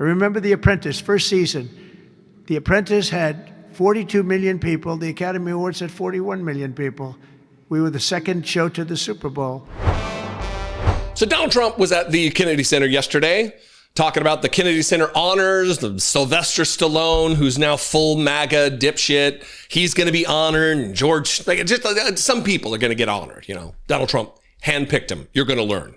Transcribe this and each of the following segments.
I remember The Apprentice, first season. The Apprentice had 42 million people. The Academy Awards had 41 million people. We were the second show to the Super Bowl. So Donald Trump was at the Kennedy Center yesterday, talking about the Kennedy Center honors, the Sylvester Stallone, who's now full MAGA dipshit. He's going to be honored. And George, some people are going to get honored. You know, Donald Trump handpicked him. You're going to learn.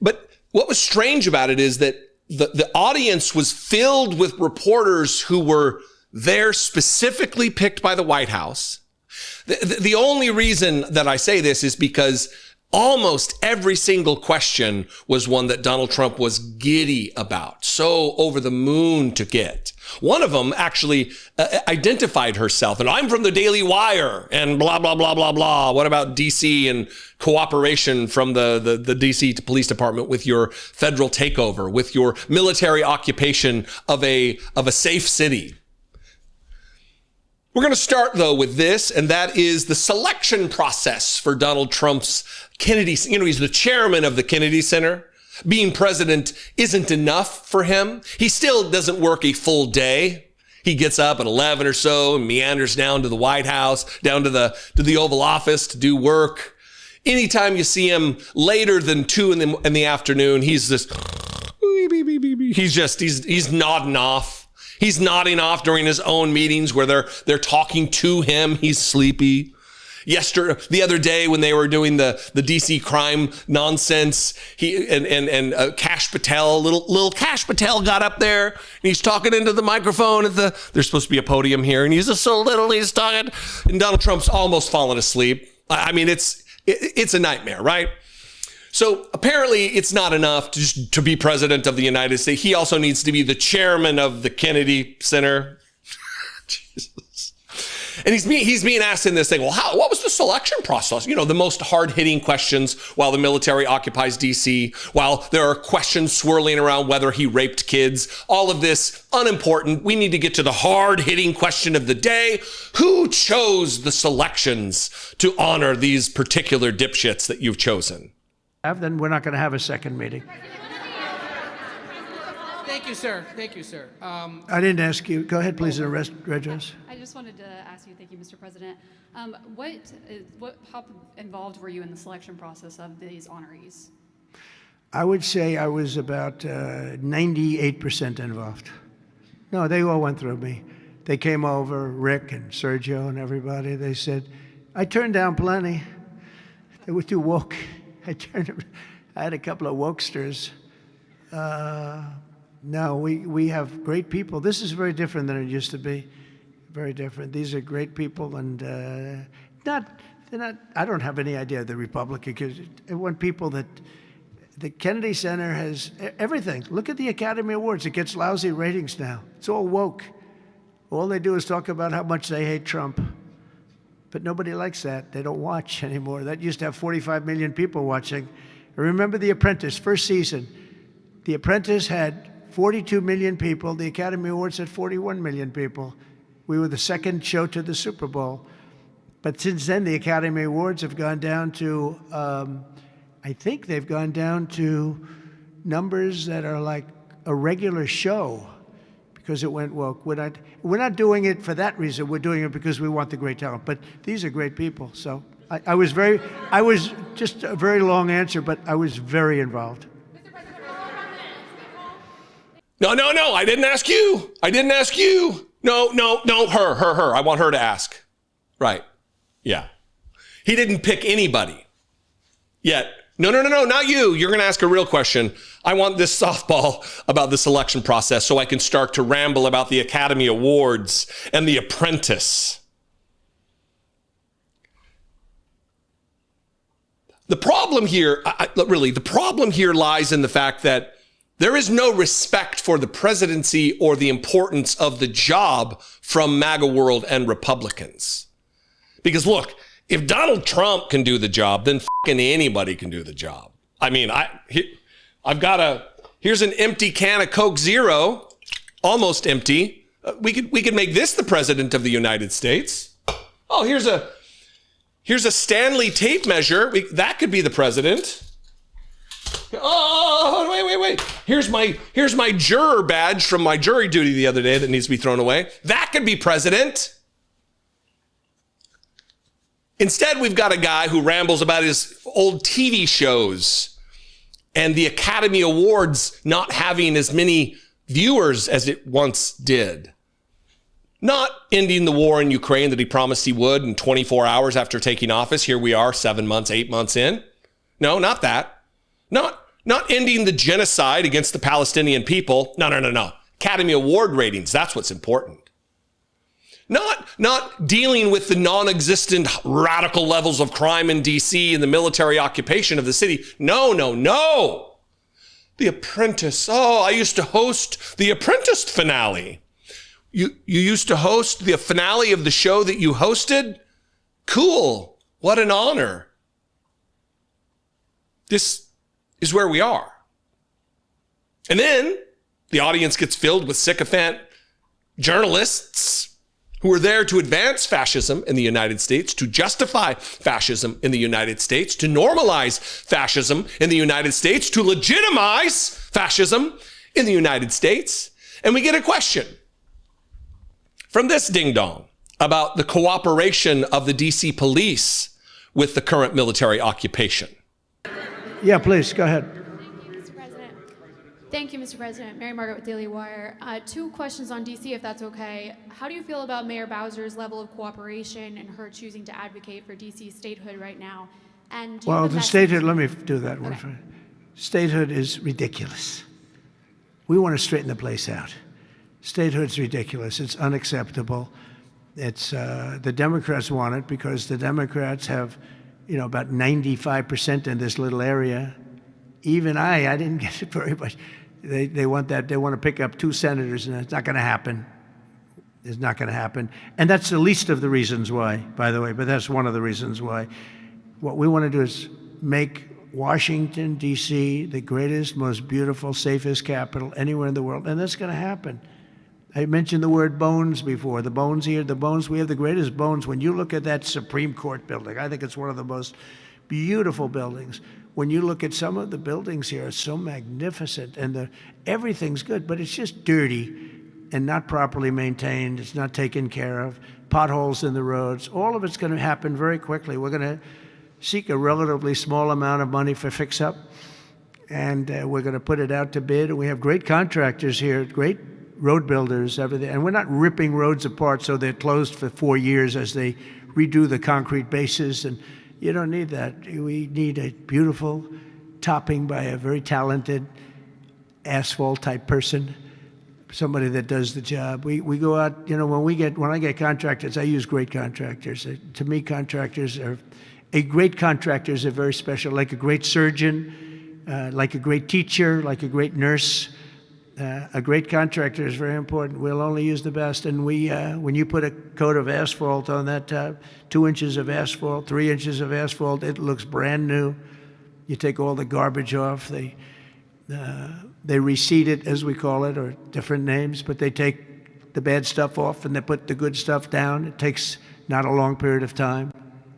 But what was strange about it is that the audience was filled with reporters who were there specifically picked by the White House. The only reason that I say this is because almost every single question was one that Donald Trump was giddy about, so over the moon to get. One of them actually identified herself, and I'm from the Daily Wire, and blah, blah, blah, blah, blah. What about D.C. and cooperation from the D.C. Police Department with your federal takeover, with your military occupation of a safe city? We're going to start, though, with this, and that is the selection process for Donald Trump's Kennedy. You know, he's the chairman of the Kennedy Center. Being president isn't enough for him. He still doesn't work a full day. He gets up at 11 or so and meanders down to the White House, down to the Oval Office to do work. Anytime you see him later than 2 in the afternoon, he's just, he's nodding off. He's nodding off during his own meetings where they're talking to him. He's sleepy. The other day when they were doing the DC crime nonsense, he and Kash Patel, little Kash Patel got up there and he's talking into the microphone there's supposed to be a podium here, and he's just so little, he's talking, and Donald Trump's almost fallen asleep. I mean, it's a nightmare, right? So apparently it's not enough to be president of the United States. He also needs to be the chairman of the Kennedy Center. Jesus. And he's being asked in this thing, well, what was the selection process? You know, the most hard-hitting questions while the military occupies D.C., while there are questions swirling around whether he raped kids. All of this, unimportant. We need to get to the hard-hitting question of the day. Who chose the selections to honor these particular dipshits that you've chosen? Then we're not going to have a second meeting. Thank you, sir. Thank you, sir. I didn't ask you. Go ahead, please, address. I just wanted to ask you, thank you, Mr. President. How involved were you in the selection process of these honorees? I would say I was about 98% involved. No, they all went through me. They came over, Rick and Sergio and everybody. They said, I turned down plenty. They were too woke. I had a couple of wokesters. No, we have great people. This is very different than it used to be. Very different. These are great people, and they're not. I don't have any idea of the Republican, because I want people that the Kennedy Center has everything. Look at the Academy Awards. It gets lousy ratings now. It's all woke. All they do is talk about how much they hate Trump. But nobody likes that. They don't watch anymore. That used to have 45 million people watching. I remember The Apprentice, first season. The Apprentice had 42 million people. The Academy Awards had 41 million people. We were the second show to the Super Bowl. But since then, the Academy Awards have gone down to, I think they've gone down to numbers that are like a regular show, because it went woke. We're not doing it for that reason. We're doing it because we want the great talent. But these are great people. So I was just a very long answer, but I was very involved. Mr. President, follow up on No, this. I didn't ask you. No, her. I want her to ask. Right. Yeah. He didn't pick anybody yet. No, not you. You're going to ask a real question. I want this softball about the selection process so I can start to ramble about the Academy Awards and The Apprentice. The problem here, the problem here lies in the fact that there is no respect for the presidency or the importance of the job from MAGA world and Republicans. Because look, if Donald Trump can do the job, then fucking anybody can do the job. I mean, here's an empty can of Coke Zero, almost empty. We could make this the president of the United States. Oh, here's a Stanley tape measure. That could be the president. Oh, wait. Here's my juror badge from my jury duty the other day that needs to be thrown away. That could be president. Instead, we've got a guy who rambles about his old TV shows and the Academy Awards not having as many viewers as it once did. Not ending the war in Ukraine that he promised he would in 24 hours after taking office. Here we are 7 months, 8 months in. No, not that. Not ending the genocide against the Palestinian people. No. Academy Award ratings, that's what's important. Not dealing with the non-existent radical levels of crime in DC and the military occupation of the city. No. The Apprentice. Oh, I used to host the Apprentice finale. You used to host the finale of the show that you hosted? Cool. What an honor. This is where we are. And then the audience gets filled with sycophant journalists who are there to advance fascism in the United States, to justify fascism in the United States, to normalize fascism in the United States, to legitimize fascism in the United States. And we get a question from this ding-dong about the cooperation of the DC police with the current military occupation. Yeah, please, go ahead. Thank you, Mr. President. Mary Margaret with Daily Wire. 2 questions on DC, if that's okay. How do you feel about Mayor Bowser's level of cooperation and her choosing to advocate for DC statehood right now? And do you Well, have a the message- statehood, let me do that one Okay. first. Statehood is ridiculous. We want to straighten the place out. Statehood's ridiculous. It's unacceptable. It's the Democrats want it because the Democrats have, about 95% in this little area. Even I didn't get it very much. They want that. They want to pick up 2 senators, and it's not going to happen. It's not going to happen. And that's the least of the reasons why, by the way, but that's one of the reasons why. What we want to do is make Washington, D.C., the greatest, most beautiful, safest capital anywhere in the world, and that's going to happen. I mentioned the word bones before. The bones here, we have the greatest bones. When you look at that Supreme Court building, I think it's one of the most beautiful buildings. When you look at some of the buildings here, it's so magnificent, and everything's good, but it's just dirty and not properly maintained. It's not taken care of. Potholes in the roads. All of it's going to happen very quickly. We're going to seek a relatively small amount of money for fix-up, and we're going to put it out to bid. And we have great contractors here, great road builders, everything. And we're not ripping roads apart so they're closed for 4 years as they redo the concrete bases. And you don't need that. We need a beautiful topping by a very talented asphalt-type person, somebody that does the job. We go out, when I get contractors, I use great contractors. To me, a great contractor is very special, like a great surgeon, like a great teacher, like a great nurse. A great contractor is very important. We'll only use the best. And when you put a coat of asphalt on that 2 inches of asphalt, 3 inches of asphalt, it looks brand new. You take all the garbage off. They reseed it, as we call it, or different names, but they take the bad stuff off and they put the good stuff down. It takes not a long period of time.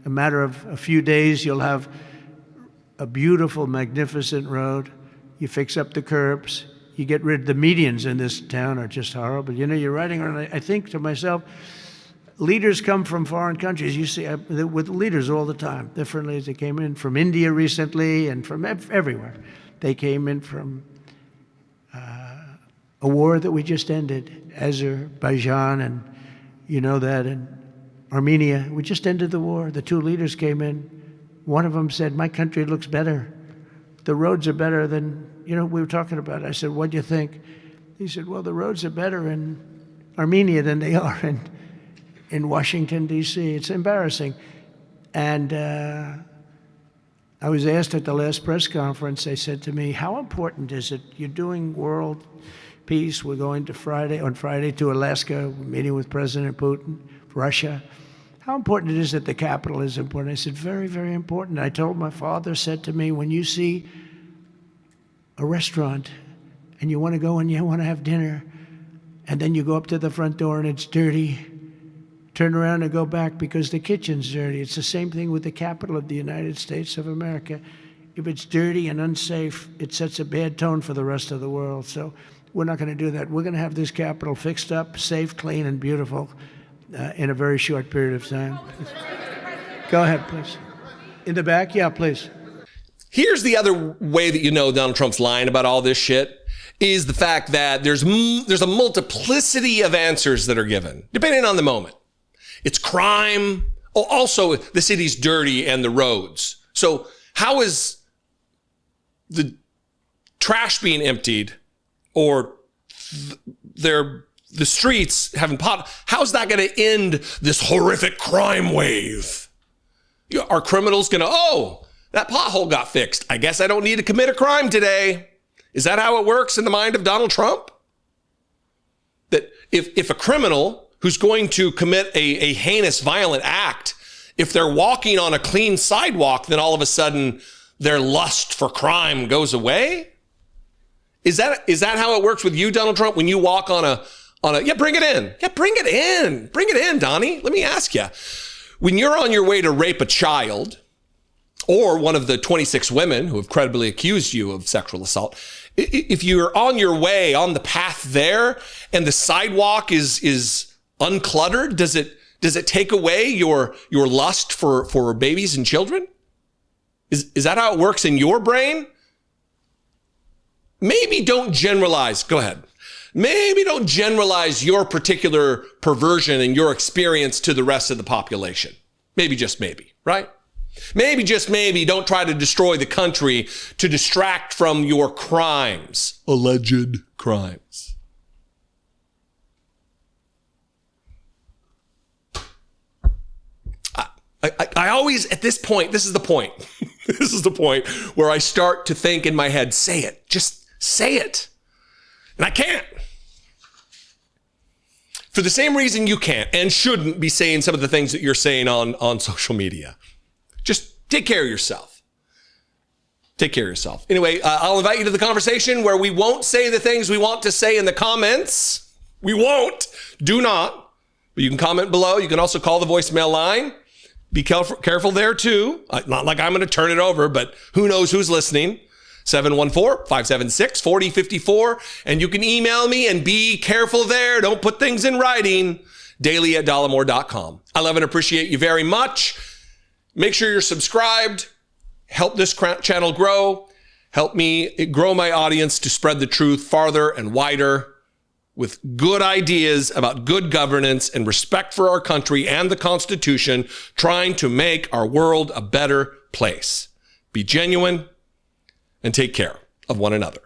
A matter of a few days, you'll have a beautiful, magnificent road. You fix up the curbs. You get rid of the medians in this town are just horrible. You're riding around, I think to myself, leaders come from foreign countries. You see, with leaders all the time, different leaders. They came in from India recently and from everywhere. They came in from a war that we just ended, Azerbaijan, and you know that, and Armenia. We just ended the war. The 2 leaders came in. One of them said, "My country looks better. The roads are better than, we were talking about it." I said, "What do you think?" He said, "Well, the roads are better in Armenia than they are in Washington, D.C. It's embarrassing." And I was asked at the last press conference, they said to me, "How important is it? You're doing world peace. We're going on Friday to Alaska, meeting with President Putin, Russia. How important it is that the capital is important?" I said, "Very, very important." I told my father, said to me, "When you see a restaurant and you want to go and you want to have dinner, and then you go up to the front door and it's dirty, turn around and go back because the kitchen's dirty." It's the same thing with the capital of the United States of America. if it's dirty and unsafe, it sets a bad tone for the rest of the world. So we're not going to do that. We're going to have this Capitol fixed up, safe, clean, and beautiful in a very short period of time. Go ahead, please. In the back? Yeah, please. Here's the other way that you know Donald Trump's lying about all this shit, is the fact that there's a multiplicity of answers that are given, depending on the moment. It's crime. Oh, also, the city's dirty and the roads. So how is the trash being emptied or the streets having how's that going to end this horrific crime wave? Are criminals going to, oh, that pothole got fixed, I guess I don't need to commit a crime today? Is that how it works in the mind of Donald Trump? That if a criminal who's going to commit a heinous, violent act, if they're walking on a clean sidewalk, then all of a sudden their lust for crime goes away? Is that how it works with you, Donald Trump, when you walk on a, yeah, bring it in. Yeah, bring it in. Bring it in, Donnie. Let me ask you. When you're on your way to rape a child, or one of the 26 women who have credibly accused you of sexual assault, if you're on your way on the path there and the sidewalk is uncluttered, does it take away your lust for babies and children? Is that how it works in your brain? Maybe don't generalize. Go ahead. Maybe don't generalize your particular perversion and your experience to the rest of the population. Maybe just maybe, right? Maybe just maybe don't try to destroy the country to distract from your crimes, alleged crimes. I always, at this point, this is the point. This is the point where I start to think in my head, say it, just say it. And I can't. For the same reason you can't and shouldn't be saying some of the things that you're saying on social media. Just take care of yourself. Take care of yourself. Anyway, I'll invite you to the conversation where we won't say the things we want to say in the comments. We won't. Do not. But you can comment below. You can also call the voicemail line. Be careful there too. Not like I'm going to turn it over, but who knows who's listening. 714-576-4054. And you can email me, and be careful there. Don't put things in writing. daily@dollemore.com. I love and appreciate you very much. Make sure you're subscribed. Help this channel grow. Help me grow my audience to spread the truth farther and wider with good ideas about good governance and respect for our country and the Constitution, trying to make our world a better place. Be genuine and take care of one another.